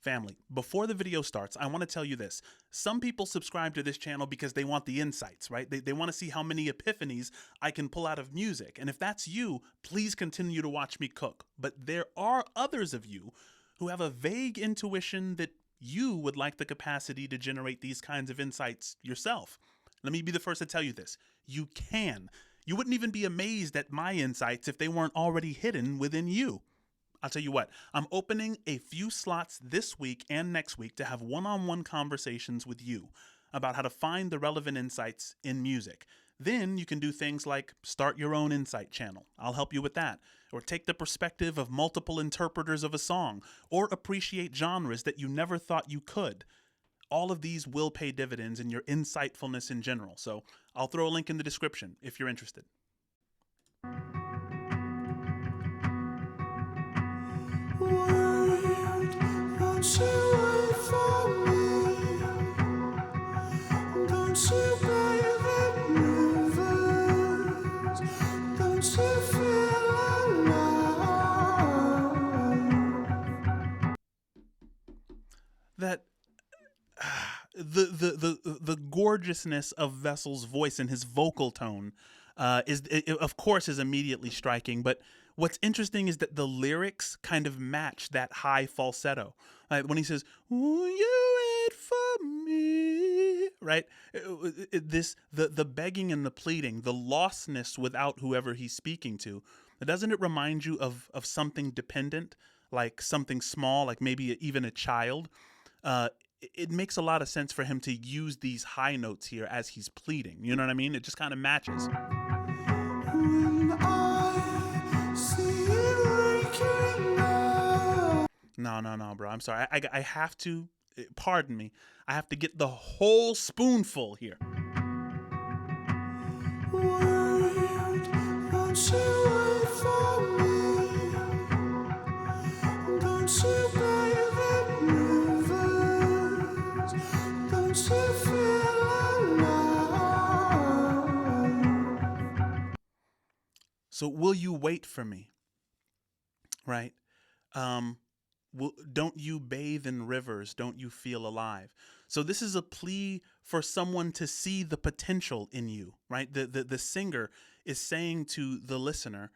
Family, before the video starts, I want to tell you this. Some people subscribe to this channel because they want the insights, right? They want to see how many epiphanies I can pull out of music. And if that's you, please continue to watch me cook. But there are others of you who have a vague intuition that you would like the capacity to generate these kinds of insights yourself. Let me be the first to tell you this. You can. You wouldn't even be amazed at my insights if they weren't already hidden within you. I'll tell you what, I'm opening a few slots this week and next week to have one-on-one conversations with you about how to find the relevant insights in music. Then you can do things like start your own insight channel. I'll help you with that. Or take the perspective of multiple interpreters of a song, or appreciate genres that you never thought you could. All of these will pay dividends in your insightfulness in general. So I'll throw a link in the description if you're interested. That the gorgeousness of Vessel's voice and his vocal tone of course is immediately striking, but what's interesting is that the lyrics kind of match that high falsetto. When he says, "Will you wait for me?" Right? The begging and the pleading, the lostness without whoever he's speaking to. Doesn't it remind you of something dependent, like something small, like maybe even a child? It makes a lot of sense for him to use these high notes here as he's pleading. You know what I mean? It just kind of matches. No, bro. I'm sorry. I have to, pardon me, I have to get the whole spoonful here. So will you wait for me? Right? Don't you bathe in rivers? Don't you feel alive? So this is a plea for someone to see the potential in you, right? The singer is saying to the listener,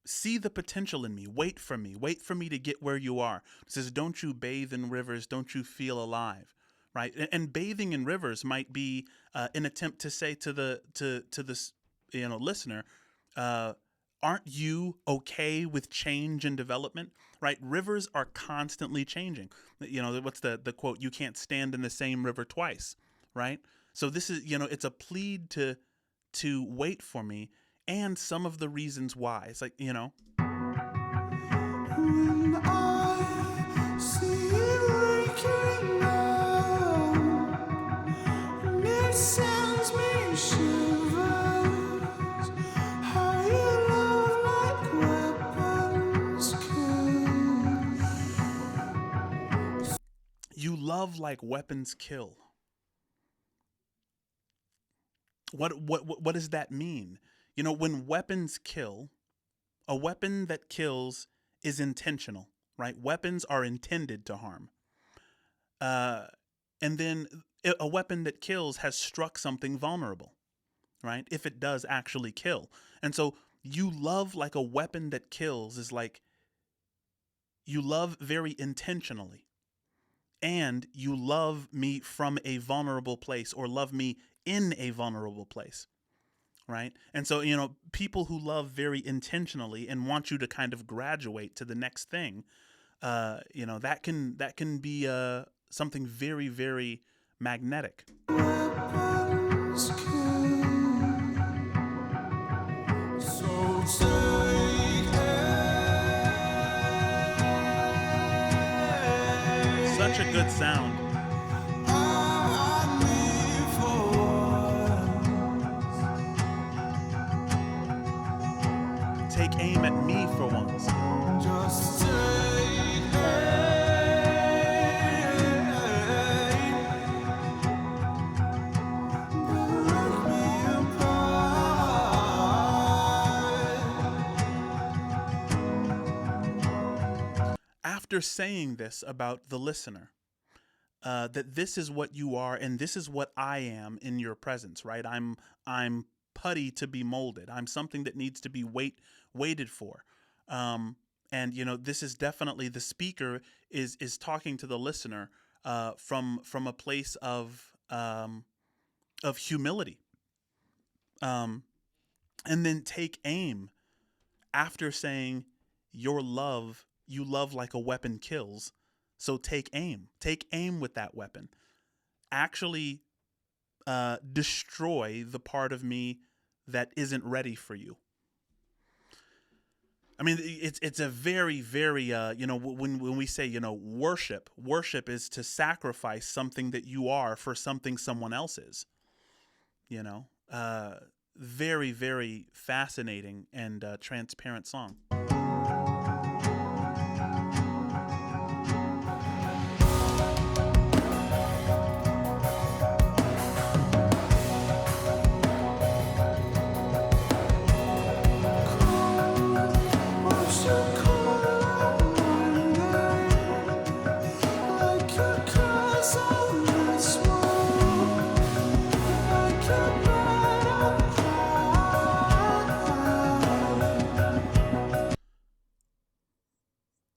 see the potential in me. Wait for me to get where you are. It says, don't you bathe in rivers? Don't you feel alive? Right? And bathing in rivers might be an attempt to say to this listener, aren't you okay with change and development? Right? Rivers are constantly changing. What's the quote? You can't stand in the same river twice. Right? So this is, it's a plead to wait for me, and some of the reasons why. It's like, When I see you breaking down, it sends me shivers. How you love like weapons kill. You love like weapons kill. What does that mean? When weapons kill, a weapon that kills is intentional, right? Weapons are intended to harm. And then a weapon that kills has struck something vulnerable, right? If it does actually kill. And so you love like a weapon that kills is like you love very intentionally. And you love me from a vulnerable place, or love me in a vulnerable place. Right. And so, people who love very intentionally and want you to kind of graduate to the next thing, that can be something very, very magnetic. Such a good sound. Take aim at me for once. Just take aim. Break me apart. after saying this about the listener, that this is what you are and this is what I am in your presence, right? I'm putty to be molded. I'm something that needs to be waited for. And this is definitely, the speaker is talking to the listener from a place of humility. And then take aim after saying you love like a weapon kills. So take aim with that weapon. Actually destroy the part of me that isn't ready for you. I mean, it's a very, very, when we say, worship is to sacrifice something that you are for something someone else is, very, very fascinating and transparent song.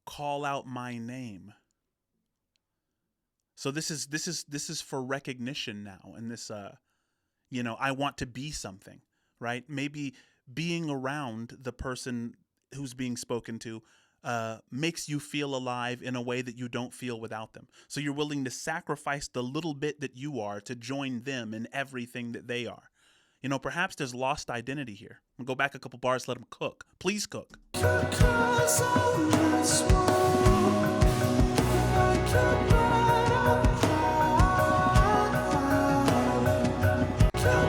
Call out my name. So this is for recognition now, and this I want to be something, right? Maybe being around the person who's being spoken to makes you feel alive in a way that you don't feel without them. So you're willing to sacrifice the little bit that you are to join them in everything that they are. Perhaps there's lost identity here. We'll go back a couple bars, let them cook. Please cook. I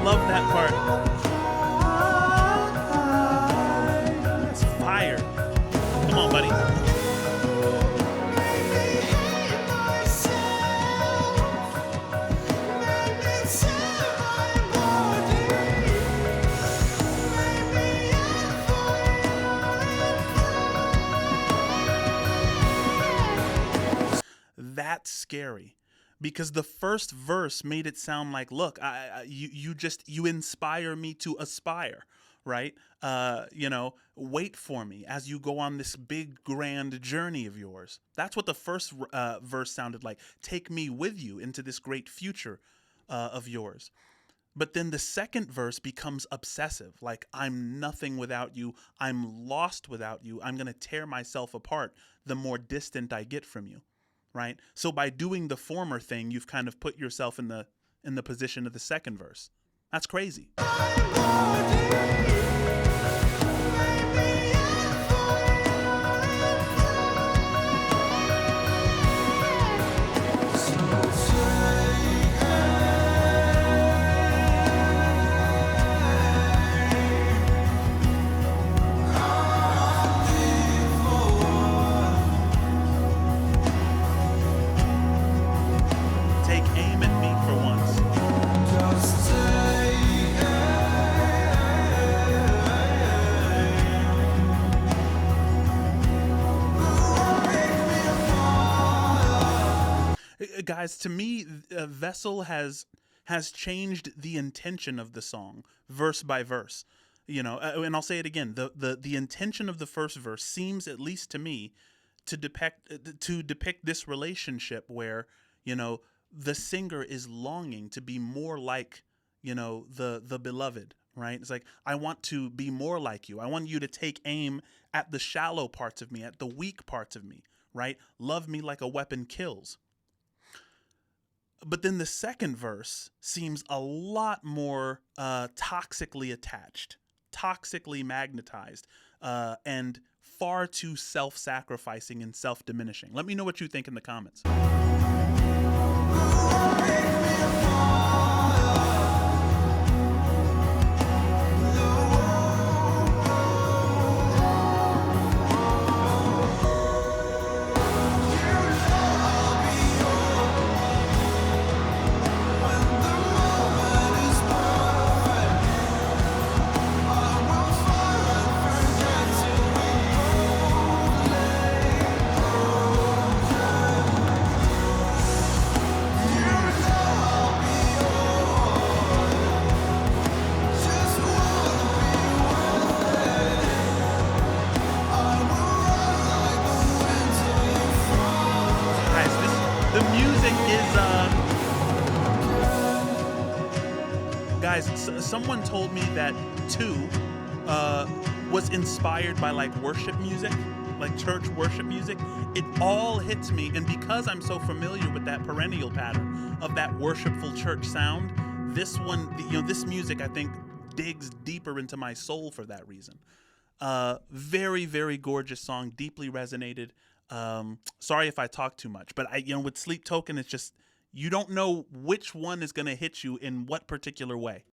love that part. It's fire. Come on, buddy. That's scary, because the first verse made it sound like, look, you inspire me to aspire, right? Wait for me as you go on this big grand journey of yours. That's what the first verse sounded like. Take me with you into this great future of yours. But then the second verse becomes obsessive, like, I'm nothing without you. I'm lost without you. I'm going to tear myself apart the more distant I get from you. Right? So by doing the former thing, you've kind of put yourself in the position of the second verse. That's crazy. Guys, to me, Vessel has changed the intention of the song verse by verse, and I'll say it again. The intention of the first verse seems, at least to me, to depict this relationship where, the singer is longing to be more like, the beloved, right? It's like, I want to be more like you. I want you to take aim at the shallow parts of me, at the weak parts of me, right? Love me like a weapon kills. But then the second verse seems a lot more toxically attached, toxically magnetized, and far too self-sacrificing and self-diminishing. Let me know what you think in the comments. Guys, someone told me that 2 was inspired by like worship music, like church worship music. It all hits me, and because I'm so familiar with that perennial pattern of that worshipful church sound, this one, this music, I think, digs deeper into my soul for that reason. Very, very gorgeous song, deeply resonated. Sorry if I talk too much, but with Sleep Token, it's just, you don't know which one is going to hit you in what particular way.